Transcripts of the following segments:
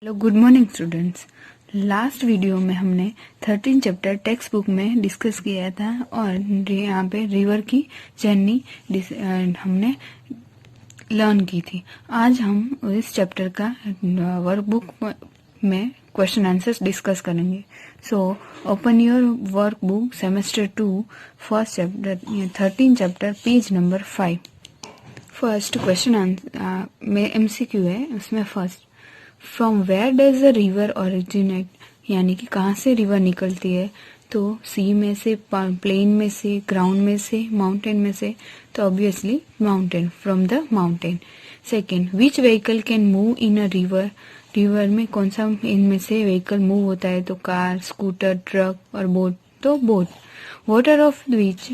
Hello, good morning students. Last video में हमने 13 chapter text book में डिस्कस किया था और यहाँ पे रिवर की जर्नी हमने लर्न की थी। आज हम इस चैप्टर का वर्कबुक में क्वेश्चन आंसर्स डिस्कस करेंगे। So open your workbook semester 2 first chapter 13 chapter page number 5। First question answer में MCQ है, उसमें first from where does the river originate, यानी कि कहाँ से रिवर निकलती है। तो सी में से, प्लेन में से, ग्राउंड में से, माउंटेन में से। तो obviously mountain, from the mountain. Second, which vehicle can move in a river, river में कौन सा इनमें से व्हीकल मूव होता है। तो कार, स्कूटर, ट्रक और बोट। तो boat. Water of which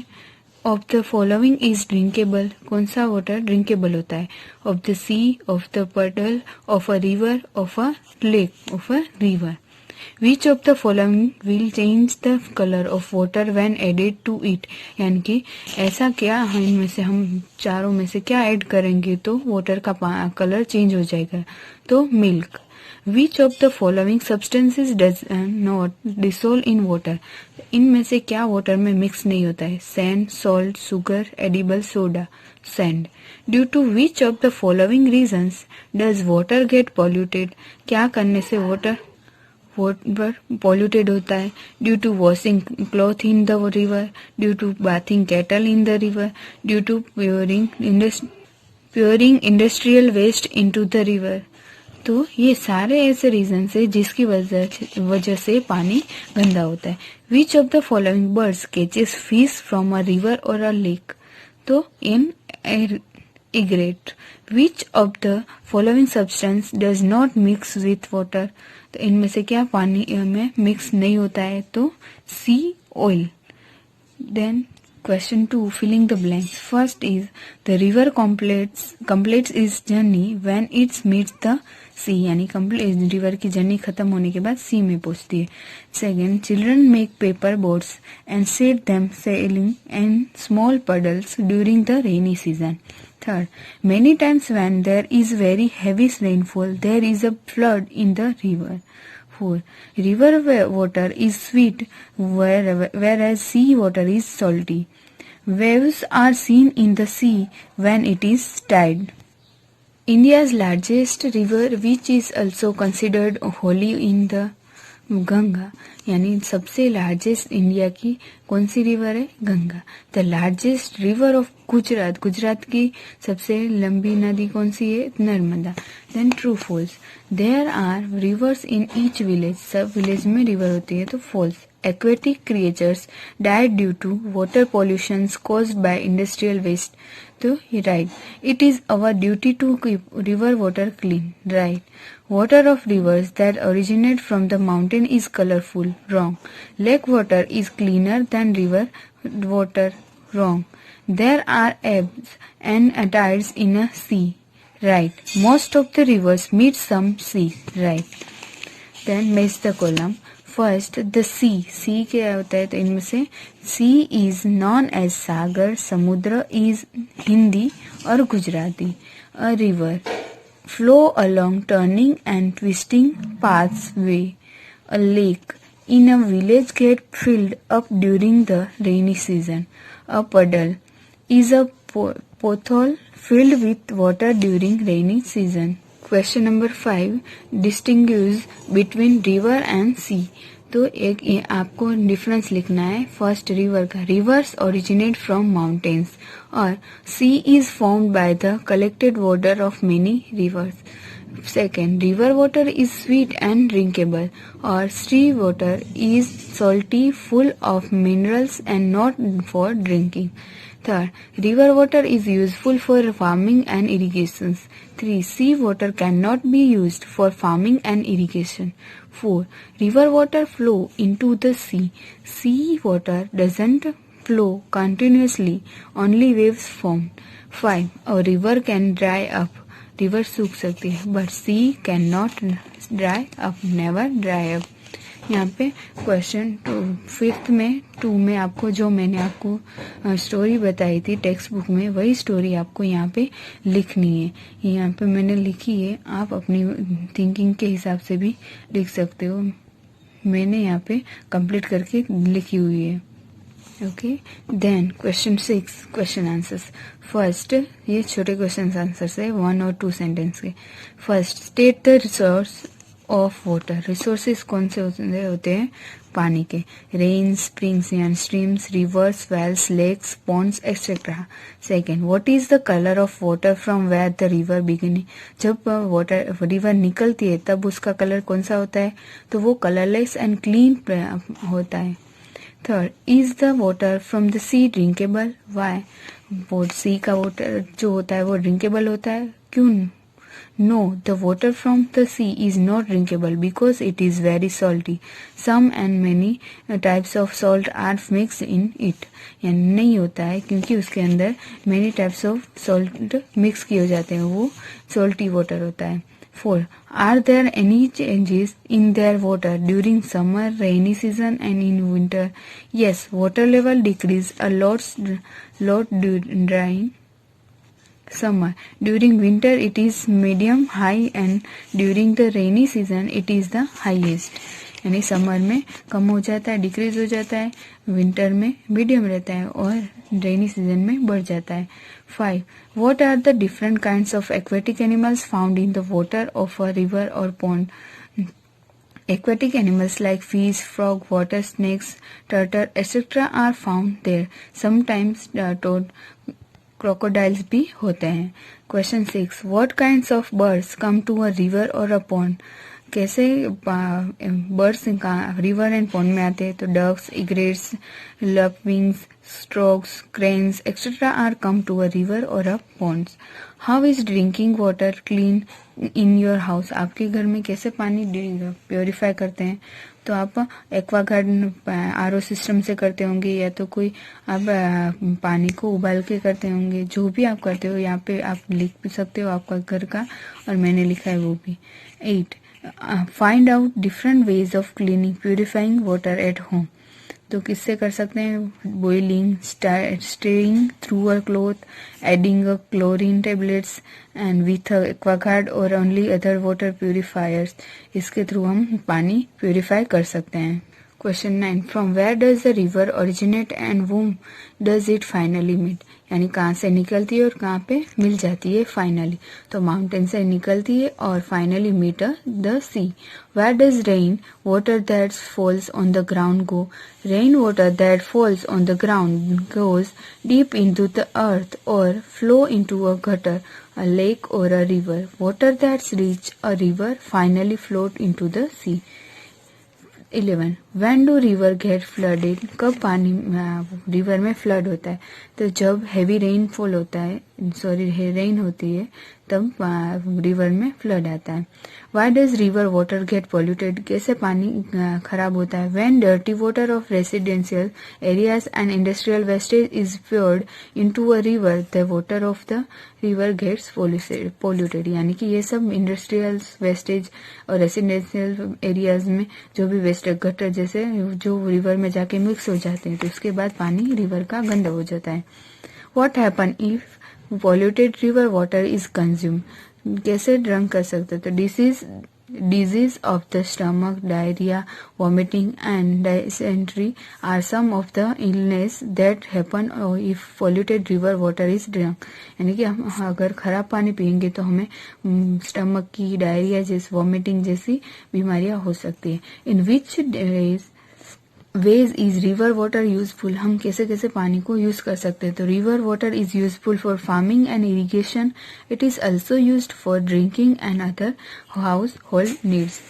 of the following is drinkable, कौन सा वाटर ड्रिंकेबल होता है। Of the sea, of the puddle, of a river, of a lake, of a river. Which of the following will change the colour of water when added to it, यानी कि ऐसा क्या है इनमें से हम चारों में से क्या ऐड करेंगे तो वाटर का कलर चेंज हो जाएगा। तो milk. Which of the following substances does not dissolve in water, इनमें से क्या वाटर में मिक्स नहीं होता है। Sand, salt, sugar, edible soda. Sand. Due to which of the following reasons does water get polluted, क्या करने से वाटर पॉल्यूटेड होता है। Due to washing cloth in the river, due to bathing cattle in the river, due to pouring industrial waste into the river. तो ये सारे ऐसे reason है जिसकी वजह से पानी गंदा होता है। Which of the following birds catches fish from a river और अ लेक, तो इन egret. Which of the following substance does not mix with water, तो इनमें से क्या पानी में मिक्स नहीं होता है। तो C, oil. Then Question 2, filling the blanks. First is the river completes its journey when it meets the sea, यानी complete river की जर्नी खत्म होने के बाद sea में पहुंचती है। Second, children make paper boats and set them sailing in small puddles during the rainy season. Third, many times when there is very heavy rainfall, there is a flood in the river. 4. River water is sweet whereas sea water is salty. Waves are seen in the sea when it is tide. India's largest river, which is also considered holy in the Ganga, यानी सबसे largest India की कौन सी river है, Ganga. The largest river of Gujarat, Gujarat की सबसे लंबी नदी कौन सी है, Narmada. Then true false, there are rivers in each village, सब विलेज में रिवर होती है। तो false. Aquatic creatures died due to water pollution caused by industrial waste. तो ये right. It is our duty to keep river water clean. Right. Water of rivers that originate from the mountain is colorful. Wrong. Lake water is cleaner than river water. Wrong. There are ebbs and tides in a sea. Right. Most of the rivers meet some sea. Right. Then match the column. First, the sea क्या होता है, तो इनमें से sea is known as sagar, samudra is Hindi और Gujarati. A river flow along turning and twisting paths way. A lake in a village get filled up during the rainy season. A puddle is a pothole filled with water during rainy season. Question number 5, distinguish between river and sea. तो एक आपको difference लिखना है। First, river का, rivers originate from mountains और sea is formed by the collected water of many rivers. Second, river water is sweet and drinkable और sea water is salty full of minerals and not for drinking. Third, river water is useful for farming and irrigation. 3. Sea water cannot be used for farming and irrigation. 4. River water flow into the sea. Sea water doesn't flow continuously, only waves form. 5. A river can dry up. River सूख सकती है, but sea cannot dry up, never dry up. यहाँ पे question 5 में 2 में आपको जो मैंने आपको स्टोरी बताई थी टेक्स्ट बुक में, वही स्टोरी आपको यहाँ पे लिखनी है। यहाँ पे मैंने लिखी है, आप अपनी थिंकिंग के हिसाब से भी लिख सकते हो। मैंने यहाँ पे कंप्लीट करके लिखी हुई है। Okay, then question 6 question answers. First, ये छोटे क्वेश्चन आंसर्स है 1 और 2 सेंटेंस के। First, state the resource of water. Resources कौन से होते हैं? पानी के। Rain, springs and streams, rivers, wells, lakes, ponds etcetera. Second, what is the colour of water from where the river beginning. जब वाटर रिवर निकलती है तब उसका कलर कौन सा होता है? तो वो कलरलेस एंड क्लीन होता है। Third, is the water from the sea drinkable. Why? वो सी का वाटर जो होता है वो ड्रिंकेबल होता है, क्यों? No, the water from the sea is not drinkable because it is very salty. Some and many types of salt are mixed in it. यानी नहीं होता है क्योंकि उसके अंदर many types of salt mix किए जाते हैं, वो salty water होता है। 4. Are there any changes in their water during summer, rainy season and in winter? Yes, water level decrease a lot during summer. During winter it is medium high and during the rainy season it is the highest. यानी summer में कम हो जाता है, decrease हो जाता है, winter में medium रहता है और रेनी सीजन में बढ़ जाता है। 5. What are the different kinds of aquatic animals found in the water of a river or pond? Aquatic animals like fish, frog, water snakes, turtle, etc. are found there. Sometimes toad, crocodiles भी होते हैं। Question 6. What kinds of birds come to a river or a pond? कैसे birds river and pond में आते हैं? तो ducks, egrets, lapwings, strokes, cranes etcetera are come to a river और a ponds. How is drinking water clean in your house? आपके घर में कैसे पानी प्योरीफाई करते हैं? तो आप एक्वागार्ड आरओ सिस्टम से करते होंगे या तो कोई आप पानी को उबाल के करते होंगे। जो भी आप करते हो यहाँ पे आप लिख भी सकते हो आपका घर का, और मैंने लिखा है वो भी। 8. Find out different ways of cleaning purifying water at home. तो किससे कर सकते हैं? Boiling, straining through a cloth, adding a chlorine tablets and with Aquaguard और ओनली अदर वाटर प्यूरिफायर्स। इसके थ्रू हम पानी प्यूरिफाई कर सकते हैं। Question 9. From where does the river originate and whom does it finally meet? यानी कहाँ से निकलती है और कहाँ पे मिल जाती है फाइनली? तो माउंटेन से निकलती है और finally meet the sea. Where does rain water that falls on the ground go? Rain water that falls on the ground goes deep into the earth और flow into a gutter, a lake or a river. Water that's reach a river finally float into the sea. 11. When do river get flooded? कब पानी river में flood होता है? तो जब heavy rainfall होता है, रेन होती है तब रिवर में फ्लड आता है। Why does river water get polluted? कैसे पानी खराब होता है? When dirty water of residential areas and industrial wastage is poured into a river, the water of the river gets polluted. यानी कि ये सब इंडस्ट्रियल वेस्टेज और रेसिडेंशियल एरियाज में जो भी वेस्ट गटर जैसे जो रिवर में जाके मिक्स हो जाते हैं तो उसके बाद पानी रिवर का गंदा हो जाता है। What happen if polluted river water is consumed? कैसे ड्रंक कर सकते? तो disease of the stomach, diarrhea, vomiting and dysentery are some of the illness that happen if polluted river water is drunk. यानी कि हम अगर खराब पानी पियेंगे तो हमें स्टमक की, डायरिया जैसी, वॉमिटिंग जैसी बीमारियां हो सकती है। In which ways is river water useful? हम कैसे कैसे पानी को यूज कर सकते हैं? तो river water is useful for farming and irrigation. It is also used for drinking and other house hold needs.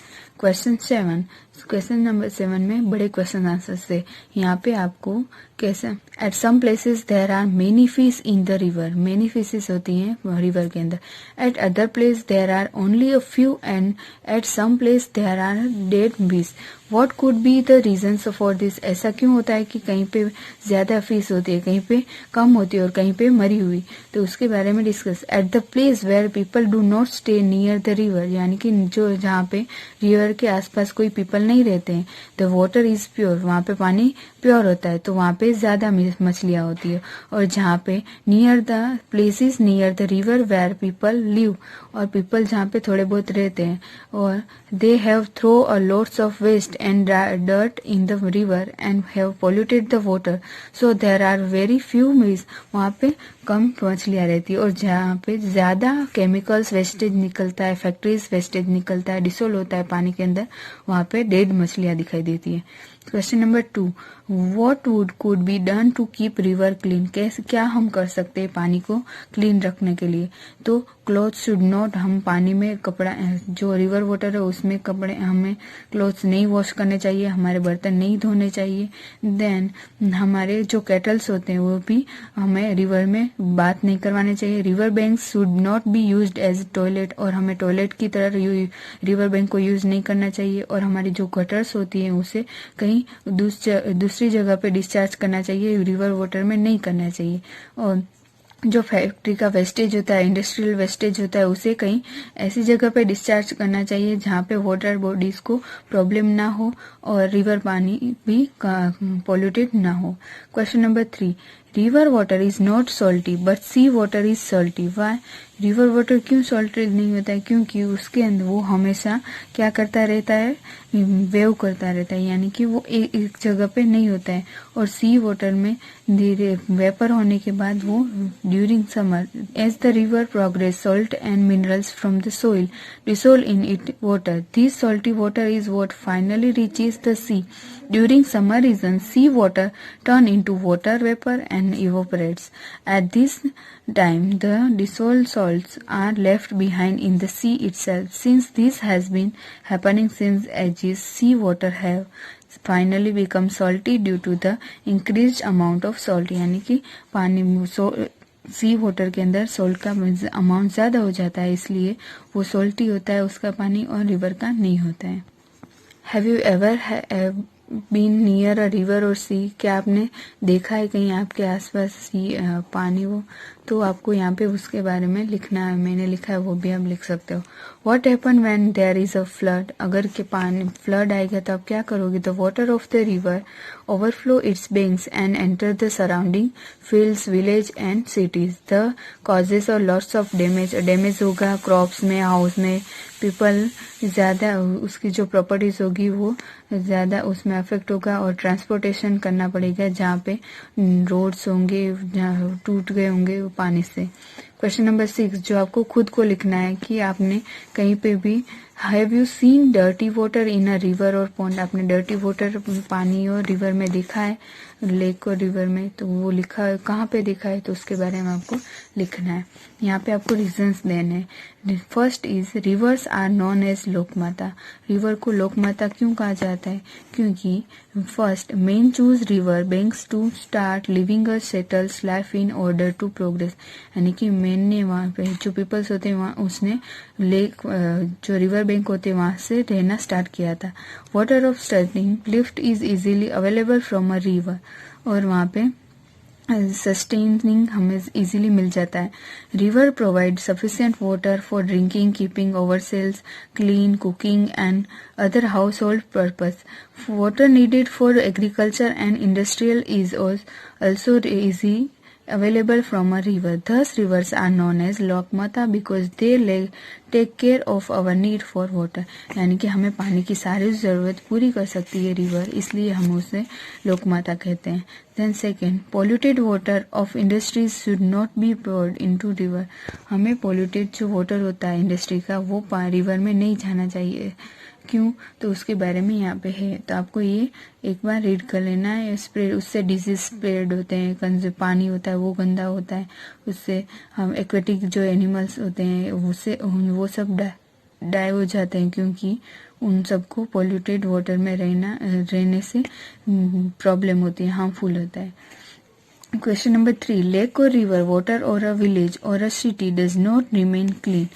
Question 7. Question number 7 में बड़े क्वेश्चन आंसर से यहाँ पे आपको कैसे at some places there are many fish in the river. Many fishes होती हैं river के अंदर. At other place there are only a few and at some place there are dead fish. What could be the reasons for this? ऐसा क्यों होता है कि कहीं पे ज्यादा फिश होती है, कहीं पे कम होती है और कहीं पे मरी हुई? तो उसके बारे में discuss. At the place where people do not stay near the river. यानी कि जो जहाँ पे रिवर के आसपास कोई पीपल नहीं रहते हैं, द वाटर इज प्योर, वहाँ पे पानी प्योर होता है, तो वहाँ पे ज्यादा मछलियाँ होती है। और जहाँ पे near the places near the river where people live, और पीपल जहाँ पे थोड़े बहुत रहते हैं, और they have throw a lots of waste and dirt in the river and have polluted the water, so there are very few मीज, वहाँ पे कम मछलियाँ रहती है। और जहाँ पे ज्यादा केमिकल्स वेस्टेज निकलता है, फैक्ट्रीज वेस्टेज निकलता है, डिसोल्व होता है पानी के अंदर, वहाँ पे डेड मछलियाँ दिखाई देती है। Question number 2, what would could be done to keep river clean, कैसे क्या हम कर सकते हैं पानी को क्लीन रखने के लिए। तो क्लोथ्स शुड नॉट, हम पानी में कपड़ा, जो रिवर वाटर है उसमें कपड़े, हमें क्लोथ्स नहीं वॉश करने चाहिए, हमारे बर्तन नहीं धोने चाहिए। देन हमारे जो केटल्स होते हैं वो भी हमें रिवर में बात नहीं करवाने चाहिए। River banks should not be used as toilet, और हमें टॉयलेट की तरह रिवर बैंक को यूज नहीं करना चाहिए। और हमारी जो गटर्स होती है उसे कहीं दूसरी जगह पे डिस्चार्ज करना चाहिए, रिवर वाटर में नहीं करना चाहिए। और जो फैक्ट्री का वेस्टेज होता है, इंडस्ट्रियल वेस्टेज होता है, उसे कहीं ऐसी जगह पे डिस्चार्ज करना चाहिए जहाँ पे वाटर बॉडीज को प्रॉब्लम ना हो और रिवर पानी भी पॉल्यूटेड ना हो। Question number 3, river water is not salty but sea water is salty, why, river water क्यों सॉल्टेड नहीं होता है, क्योंकि उसके अंदर वो हमेशा क्या करता रहता है, वेव करता रहता है, यानी कि वो एक जगह पे नहीं होता है। और सी वाटर में धीरे वेपर होने के बाद वो during summer as the river progress salt and minerals from the soil dissolve in it water, this salty water is what finally reaches the sea. During summer season, sea water turn into water vapor and evaporates. At this time, the dissolved salts are left behind in the sea itself. Since this has been happening since ages, sea water have finally become salty due to the increased amount of salt. यानी कि पानी सी water के अंदर salt का amount ज्यादा हो जाता है, इसलिए वो सॉल्टी होता है उसका पानी, और रिवर का नहीं होता है। Have you ever been near a river और सी, क्या आपने देखा है कहीं आपके आसपास पानी हो, तो आपको यहाँ पे उसके बारे में लिखना है, मैंने लिखा है वो भी आप लिख सकते हो। What happen when there is a flood, अगर के पानी फ्लड आएगा तो आप क्या करोगे, the water of the river overflow its banks and enter the surrounding fields, village and cities, the causes or lots of damage होगा क्रॉप्स में, हाउस में, पीपल ज्यादा उसकी जो प्रॉपर्टीज होगी वो ज्यादा उसमें अफेक्ट होगा, और ट्रांसपोर्टेशन करना पड़ेगा जहाँ पे रोड्स होंगे जहाँ टूट गए होंगे पानी से। क्वेश्चन नंबर 6, जो आपको खुद को लिखना है कि आपने कहीं पे भी have you seen dirty water in a river और पॉन्ड, आपने डर्टी वाटर पानी और रिवर में देखा है, लेक और रिवर में, तो वो लिखा है कहाँ पे देखा है, तो उसके बारे में आपको लिखना है। यहाँ पे आपको रीजंस देने हैं। First is rivers are known as Lokmata, river को लोकमाता क्यों कहा जाता है, क्योंकि first men choose river banks to start living a settles life in order to progress, यानी कि मेन ने वहाँ पे जो पीपल्स होते हैं वहाँ उसने लेक जो रिवर बैंक होते हैं वहां से रहना स्टार्ट किया था। Water of starting life is easily available from a river, और वहाँ पे सस्टेनिंग हमें इजीली मिल जाता है। River provide sufficient water for drinking, keeping ourselves clean, cooking and other household purpose. Water needed for agriculture and industrial is also easy available from a river. Thus, rivers are known as Lokmata because they take care of our need for water. यानी कि हमें पानी की सारी जरूरत पूरी कर सकती है रिवर, इसलिए हम उसे लोकमाता कहते हैं। Then second, polluted water of industries should not be poured into river. हमें polluted जो water होता है इंडस्ट्री का वो रिवर में नहीं जाना चाहिए, क्यों, तो उसके बारे में यहाँ पे है, तो आपको ये एक बार रीड कर लेना है। स्प्रेड, उससे डिजीज स्प्रेड होते हैं, जो पानी होता है वो गंदा होता है, उससे हम एक्वेटिक जो एनिमल्स होते हैं उससे वो सब डाई हो जाते हैं, क्योंकि उन सबको पोल्यूटेड वाटर में रहने से प्रॉब्लम होती है, हार्मफुल होता है। क्वेश्चन नंबर 3, लेक और रिवर वाटर और अ विलेज और a city does not remain clean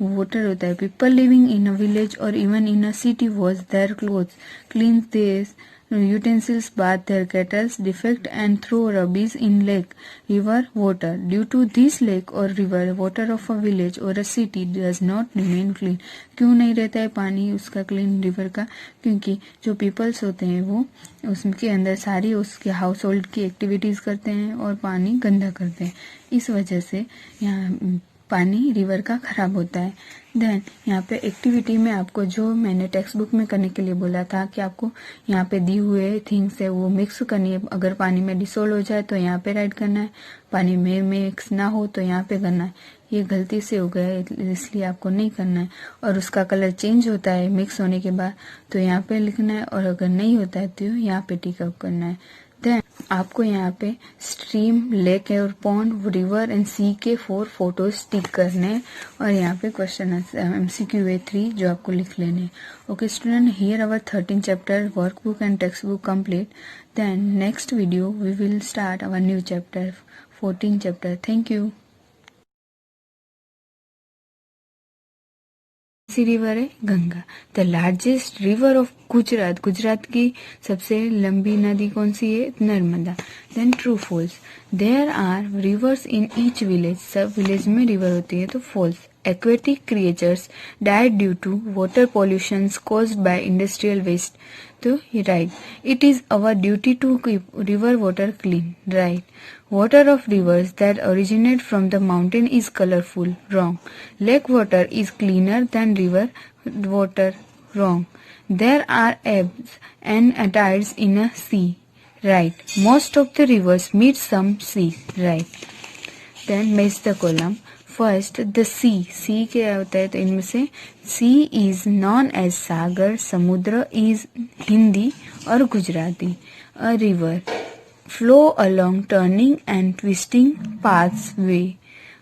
water होता है. People living in a village or even in a city wash their clothes, clean their utensils, bath their kettles, defect and throw rubbish in lake, river water. Due to this lake or river, water of a village or a city does not remain clean. क्यों नहीं रहता है पानी उसका clean river का? क्योंकि जो peoples होते हैं वो उसके अंदर सारी उसके हाउस होल्ड की एक्टिविटीज करते हैं और पानी गंदा करते हैं. इस वजह से यहाँ पानी रिवर का खराब होता है. देन यहाँ पे एक्टिविटी में आपको जो मैंने टेक्स्ट बुक में करने के लिए बोला था कि आपको यहाँ पे दी हुए थिंग्स है वो मिक्स करनी है. अगर पानी में डिसोल्व हो जाए तो यहाँ पे राइट करना है, पानी में मिक्स ना हो तो यहाँ पे करना है. ये गलती से हो गया है इसलिए आपको नहीं करना है. और उसका कलर चेंज होता है मिक्स होने के बाद तो यहाँ पे लिखना है, और अगर नहीं होता है तो यहाँ पे टिक अप करना है. देन आपको यहाँ पे स्ट्रीम, लेक और पॉन्ड, रिवर एंड सी के 4 फोटोज टिक करने हैं. और यहाँ पे क्वेश्चन MCQ है 3 जो आपको लिख लेने. Okay student, here our 13 chapter workbook and text book complete. Then next video we will start our new chapter 14 chapter. Thank you. Sea river है Ganga. The largest river of Gujarat. Gujarat की सबसे लंबी नदी कौन सी है? Narmada. Then true false. There are rivers in each village. सब village में रिवर होती है तो false. Aquatic creatures died due to water pollution caused by industrial waste. तो ये right. It is our duty to keep river water clean. Right. Water of rivers that originate from the mountain is colorful. Wrong. Lake water is cleaner than river water. Wrong. There are ebbs and tides in a sea. Right. Most of the rivers meet some sea. Right. Then match the column. First, the sea. Sea क्या होता है? तो इनमें से sea is known as सागर. समुद्र is Hindi और Gujarati. A river flow along turning and twisting pathway.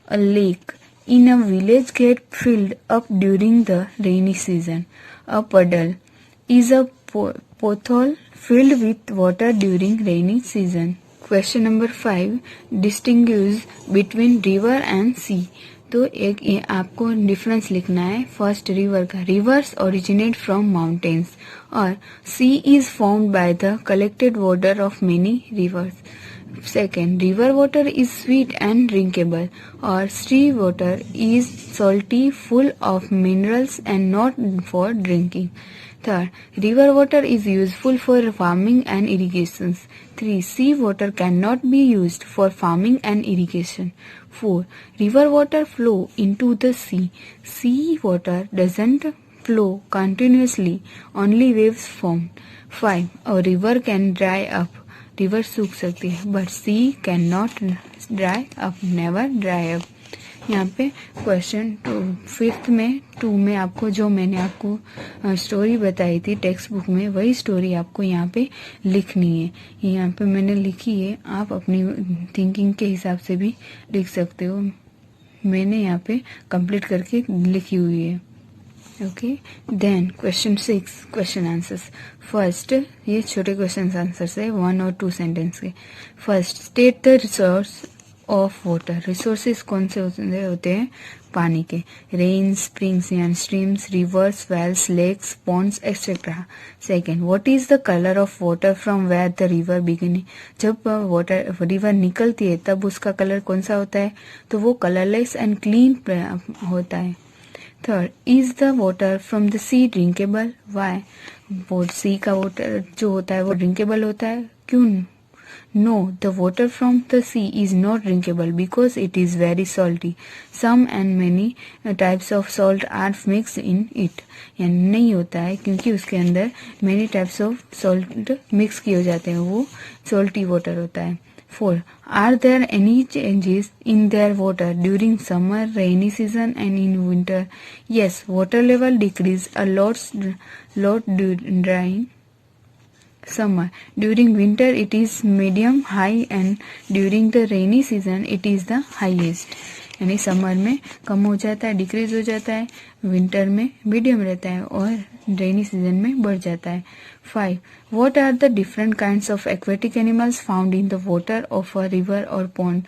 A lake in a village get filled up during the rainy season. A puddle is a pothole filled with water during rainy season. Question number 5. Distinguish between river and sea. तो एक आपको difference लिखना है. First river का. Rivers originate from mountains और sea is formed by the collected water of many rivers. Second, river water is sweet and drinkable और sea water is salty full of minerals and not for drinking. Third, river water is useful for farming and irrigation. 3. Sea water cannot be used for farming and irrigation. 4. River water flow into the sea. Sea water doesn't flow continuously, only waves form. 5. A river can dry up. River सूख सकती है, but sea cannot dry up, never dry up. यहाँ पे question 5 में 2 में आपको जो मैंने आपको स्टोरी बताई थी टेक्स्ट बुक में वही स्टोरी आपको यहाँ पे लिखनी है. यहाँ पे मैंने लिखी है, आप अपनी थिंकिंग के हिसाब से भी लिख सकते हो. मैंने यहाँ पे कंप्लीट करके लिखी हुई है. Okay. Then question 6 question answers. First, ये छोटे क्वेश्चन आंसर्स है 1 और 2 सेंटेंस के. First, state the resource of water. Resources कौन से होते हैं? पानी के. Rain, springs and streams, rivers, wells, lakes, ponds etcetera. Second, what is the colour of water from where the river beginning. जब वाटर रिवर निकलती है तब उसका कलर कौन सा होता है? तो वो कलरलेस एंड क्लीन होता है. Third, is the water from the sea drinkable. Why. वो सी का वाटर जो होता है वो ड्रिंकेबल होता है. क्यों? No, the water from the sea is not drinkable because it is very salty. Some and many types of salt are mixed in it. यानी नहीं होता है क्योंकि उसके अंदर many types of salt mix किए जाते हैं, वो salty water होता है. 4. Are there any changes in their water during summer, rainy season and in winter? Yes, water level decrease a lot during summer. During winter it is medium high and during the rainy season it is the highest. यानी summer में कम हो जाता है, decrease हो जाता है, winter में medium रहता है और रेनी सीजन में बढ़ जाता है. 5. What are the different kinds of aquatic animals found in the water of a river or pond?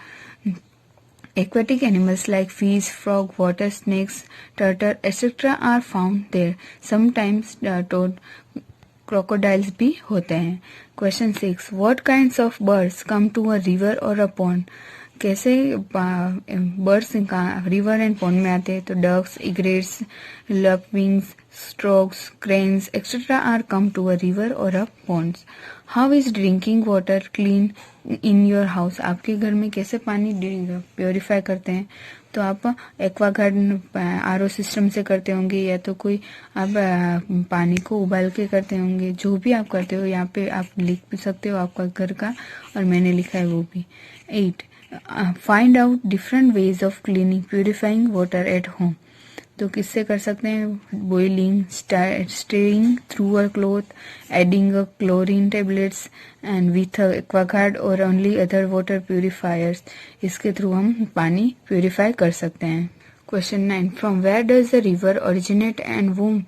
Aquatic animals like fish, frog, water snakes, turtle, etc. are found there. Sometimes toad, crocodiles भी होते हैं. Question 6. What kinds of birds come to a river or a pond? कैसे birds river and pond में आते हैं? तो ducks, egrets, lapwings, strokes, cranes etcetera are come to a river और a ponds. How is drinking water clean in your house? आपके घर में कैसे पानी प्योरीफाई करते हैं? तो आप एक्वागार्ड आरओ सिस्टम से करते होंगे, या तो कोई आप पानी को उबाल के करते होंगे. जो भी आप करते हो यहाँ पे आप लिख भी सकते हो आपका घर का, और मैंने लिखा है वो भी. 8. Find out different ways of cleaning purifying water at home. तो किससे कर सकते हैं? Boiling, straining through a cloth, adding a chlorine tablets and with Aquaguard और ओनली अदर वाटर प्यूरिफायर्स. इसके थ्रू हम पानी प्यूरिफाई कर सकते हैं. Question 9. From where does the river originate and whom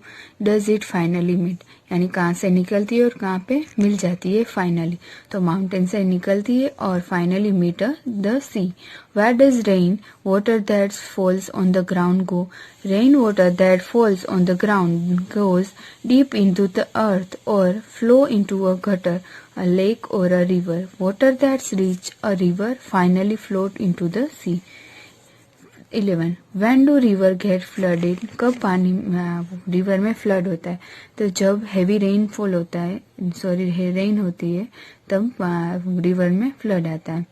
does it finally meet? यानी कहाँ से निकलती है और कहाँ पे मिल जाती है फाइनली? तो माउंटेन से निकलती है और finally meet the sea. Where does rain water that falls on the ground go? Rain water that falls on the ground goes deep into the earth or flow into a gutter, a lake or a river. Water that's reach a river finally float into the sea. 11. When do river get flooded? कब पानी river में flood होता है? तो जब heavy rainfall होता है, rain होती है, तब रिवर में फ्लड आता है.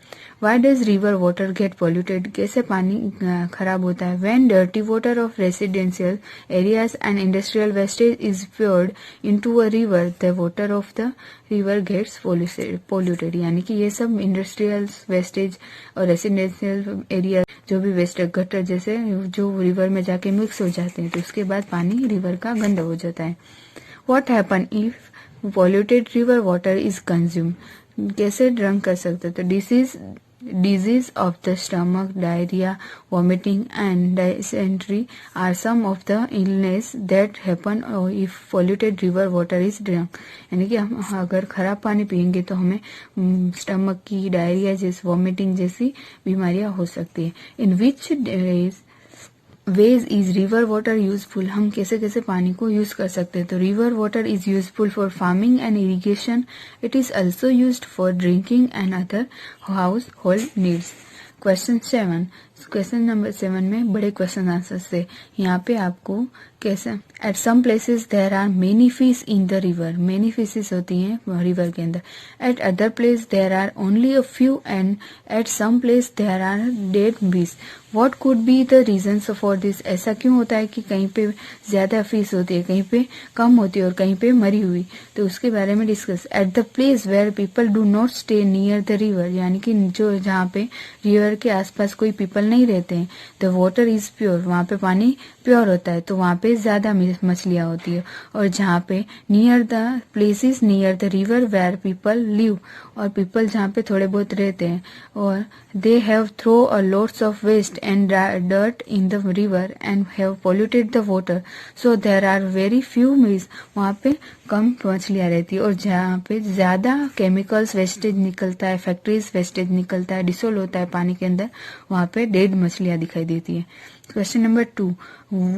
Why does river water get polluted? कैसे पानी खराब होता है? When dirty water of residential areas and industrial wastage is poured into a river, the water of the river gets polluted. यानी कि ये सब इंडस्ट्रियल वेस्टेज और रेसिडेंशियल एरिया जो भी वेस्ट गटर जैसे जो रिवर में जाके मिक्स हो जाते हैं, तो उसके बाद पानी रिवर का गंदा हो जाता है. What happen if polluted river water is consumed? कैसे ड्रंक कर सकते हैं? तो disease of the stomach, diarrhea, vomiting and dysentery are some of the illness that happen if polluted river water is drunk. यानी कि हम अगर खराब पानी पियेंगे तो हमें स्टमक की, डायरिया जैसी, वॉमिटिंग जैसी बीमारियां हो सकती है. In which ways is river water useful? हम कैसे कैसे पानी को यूज कर सकते हैं? तो river water is useful for farming and irrigation. It is also used for drinking and other house hold needs. Question 7. Question number 7 में बड़े क्वेश्चन आंसर से यहाँ पे आपको कैसे at some places there are many fish in the river. Many fishes होती हैं river के अंदर. At other place there are only a few and at some place there are dead fish. What could be the reasons for this? ऐसा क्यों होता है कि कहीं पे ज्यादा फिश होती है, कहीं पे कम होती है और कहीं पे मरी हुई? तो उसके बारे में discuss. At the place where people do not stay near the river. यानी कि जो जहाँ पे रिवर के आसपास कोई पीपल नहीं रहते हैं, द वाटर इज प्योर. वहां पे पानी प्योर होता है, तो वहां पे ज्यादा मछलियां होती है. और जहाँ पे near the places near the river where people live, और पीपल जहाँ पे थोड़े बहुत रहते हैं, और they have throw a lots of waste and dirt in the river and have polluted the water, so there are very few मीज. वहां पे कम मछलियां रहती है. और जहाँ पे ज्यादा केमिकल्स वेस्टेज निकलता है, फैक्ट्रीज वेस्टेज निकलता है, डिसोल्व होता है पानी के अंदर, वहां पे डेड मछलियां दिखाई देती है. Question number 2.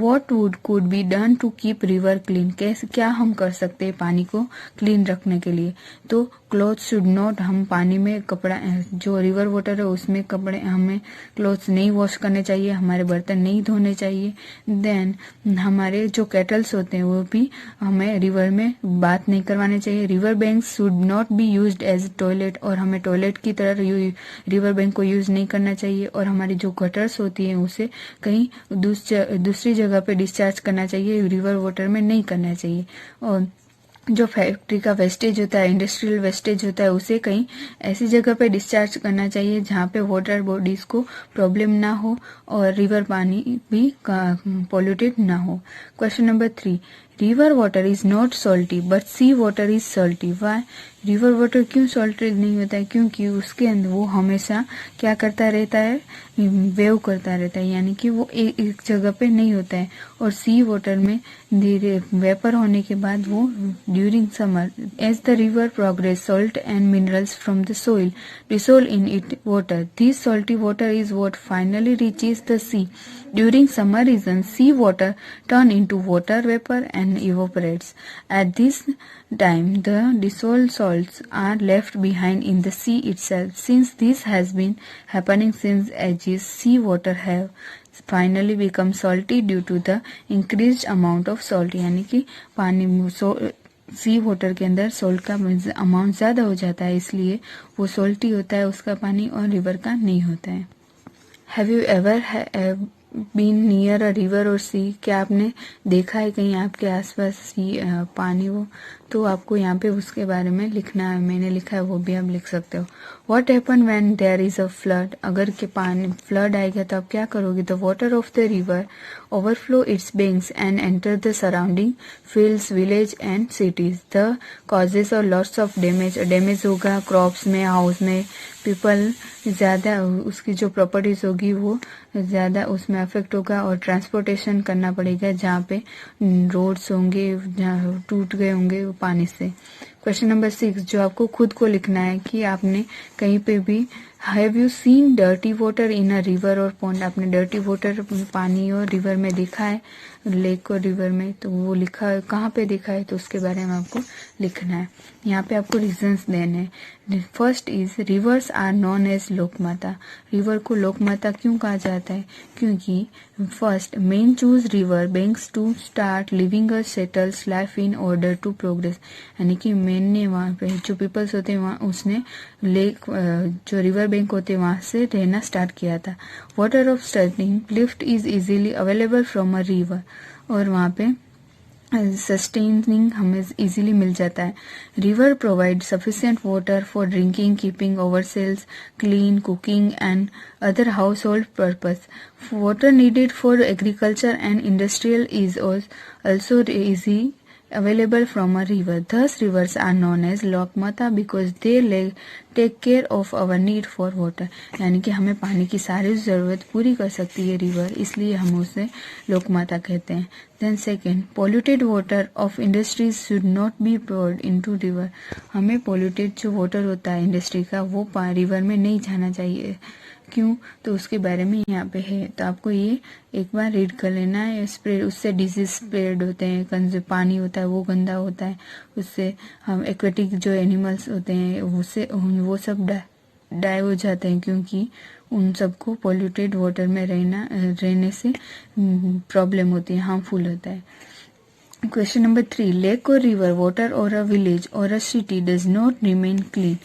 What could be done to keep river clean? कैसे क्या हम कर सकते हैं पानी को क्लीन रखने के लिए? तो क्लोथ शुड नॉट, हम पानी में कपड़ा, जो रिवर वाटर है उसमें कपड़े, हमें क्लोथ्स नहीं वॉश करने चाहिए, हमारे बर्तन नहीं धोने चाहिए. देन हमारे जो केटल्स होते हैं वो भी हमें रिवर में बात नहीं करवाने चाहिए. River banks should not be used as toilet, और हमें टॉयलेट की तरह रिवर बैंक को यूज नहीं करना चाहिए. और हमारी जो गटर्स होती है उसे कहीं दूसरी जगह पे डिस्चार्ज करना चाहिए, रिवर वाटर में नहीं करना चाहिए. और जो फैक्ट्री का वेस्टेज होता है, इंडस्ट्रियल वेस्टेज होता है, उसे कहीं ऐसी जगह पे डिस्चार्ज करना चाहिए जहाँ पे वाटर बॉडीज को प्रॉब्लम ना हो और रिवर पानी भी पोल्यूटेड ना हो. Question number 3. River water is not salty but sea water is salty. Why? River water क्यों सॉल्टी नहीं होता है? क्योंकि उसके अंदर वो हमेशा क्या करता रहता है, वेव करता रहता है, यानी कि वो एक जगह पे नहीं होता है। और सी वाटर में धीरे वेपर होने के बाद वो during summer as the river progress salt and minerals from the soil dissolve in it water. This salty water is what finally reaches the sea. During summer season, sea water turn into water vapor and evaporates. At this time, the dissolved salts are left behind in the sea itself. Since this has been happening since ages, sea water have finally become salty due to the increased amount of salt. यानी कि पानी सी water के अंदर salt का amount ज्यादा हो जाता है, इसलिए वो सॉल्टी होता है उसका पानी, और रिवर का नहीं होता है। Have you ever been near a river और सी? क्या आपने देखा है कहीं आपके आसपास सी पानी हो? तो आपको यहाँ पे उसके बारे में लिखना है, मैंने लिखा है, वो भी आप लिख सकते हो। What happen when there is a flood? अगर के पानी फ्लड आएगा तो आप क्या करोगे? The water of the river overflow its banks and enter the surrounding fields, village and cities. The causes और lots of damage. डैमेज होगा क्रॉप्स में, हाउस में, पीपल ज्यादा उसकी जो प्रॉपर्टीज होगी वो ज्यादा उसमें अफेक्ट होगा, और ट्रांसपोर्टेशन करना पड़ेगा जहाँ पे रोड्स होंगे जहाँ टूट गए होंगे पानी से। क्वेश्चन नंबर 6 जो आपको खुद को लिखना है कि आपने कहीं पे भी have you seen dirty water in a river और पॉन्ड? आपने डर्टी वाटर पानी और रिवर में देखा है, लेक और रिवर में, तो वो लिखा है कहाँ पे देखा है, तो उसके बारे में आपको लिखना है। यहाँ पे आपको रीजंस देने हैं। First is rivers are known as Lokmata. River को लोकमाता क्यों कहा जाता है? क्योंकि first men choose river banks to start living a settles life in order to progress. यानी कि मेन ने वहाँ पे जो पीपल्स होते हैं वहाँ उसने लेक जो रिवर बैंक होते हैं वहां से रहना स्टार्ट किया था। Water of starting life is easily available from a river, और वहां पे सस्टेनिंग हमें इजीली मिल जाता है। River provide sufficient water for drinking, keeping ourselves clean, cooking and other household purpose. Water needed for agriculture and industrial is also easy available from a river. Thus rivers are known as lokmata because they take care of our need for water. यानी कि हमें पानी की सारी जरूरत पूरी कर सकती है रिवर, इसलिए हम उसे लोकमाता कहते हैं। Then second, polluted water of industries should not be poured into river. हमें polluted जो water होता है इंडस्ट्री का वो रिवर में नहीं जाना चाहिए। क्यों? तो उसके बारे में यहाँ पे है, तो आपको ये एक बार रीड कर लेना है। स्प्रेड उससे डिजीज स्प्रेड होते हैं, जो पानी होता है वो गंदा होता है, उससे हम एक्वेटिक जो एनिमल्स होते हैं उससे वो सब डाई हो जाते हैं, क्योंकि उन सबको पोल्यूटेड वाटर में रहने से प्रॉब्लम होती है, हार्मफुल होता है। क्वेश्चन नंबर 3 लेक और रिवर वाटर और अ विलेज और a city does not remain clean.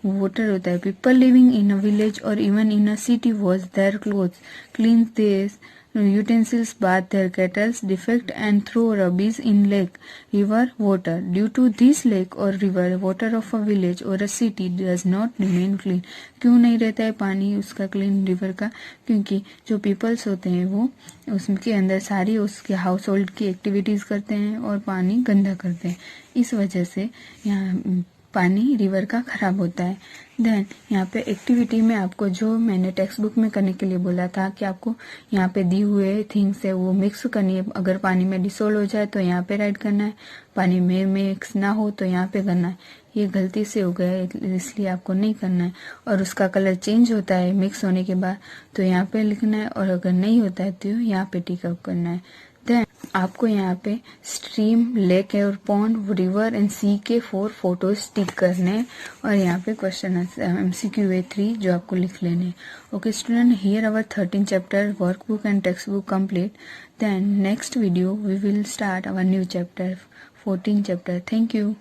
Water होता है people living in a village और even in a city wash their clothes, clean their utensils, bath their kettles, defect and throw rubbish in lake, river, water. Due to this lake or river, water of a village or a city does not remain clean. क्यों नहीं रहता है पानी उसका clean river का? क्योंकि जो peoples होते हैं वो उसके अंदर सारी उसके हाउस होल्ड की एक्टिविटीज करते हैं और पानी गंदा करते हैं, इस वजह से यहाँ पानी रिवर का खराब होता है। देन यहाँ पे एक्टिविटी में आपको जो मैंने टेक्स्ट बुक में करने के लिए बोला था कि आपको यहाँ पे दी हुए थिंग्स है वो मिक्स करनी है। अगर पानी में डिसोल्व हो जाए तो यहाँ पे राइट करना है, पानी में मिक्स ना हो तो यहाँ पे करना है। ये गलती से हो गया है इसलिए आपको नहीं करना है। और उसका कलर चेंज होता है मिक्स होने के बाद तो यहाँ पे लिखना है, और अगर नहीं होता है तो यहाँ पे टिक अप करना है। देन आपको यहाँ पे स्ट्रीम, लेक और पॉन्ड, रिवर एंड सी के 4 फोटोज टिक करने हैं, और यहाँ पे क्वेश्चन MCQ है 3 जो आपको लिख लेने। Okay student, here our 13 chapter workbook and text book complete. Then next video we will start our new chapter 14 chapter. Thank you.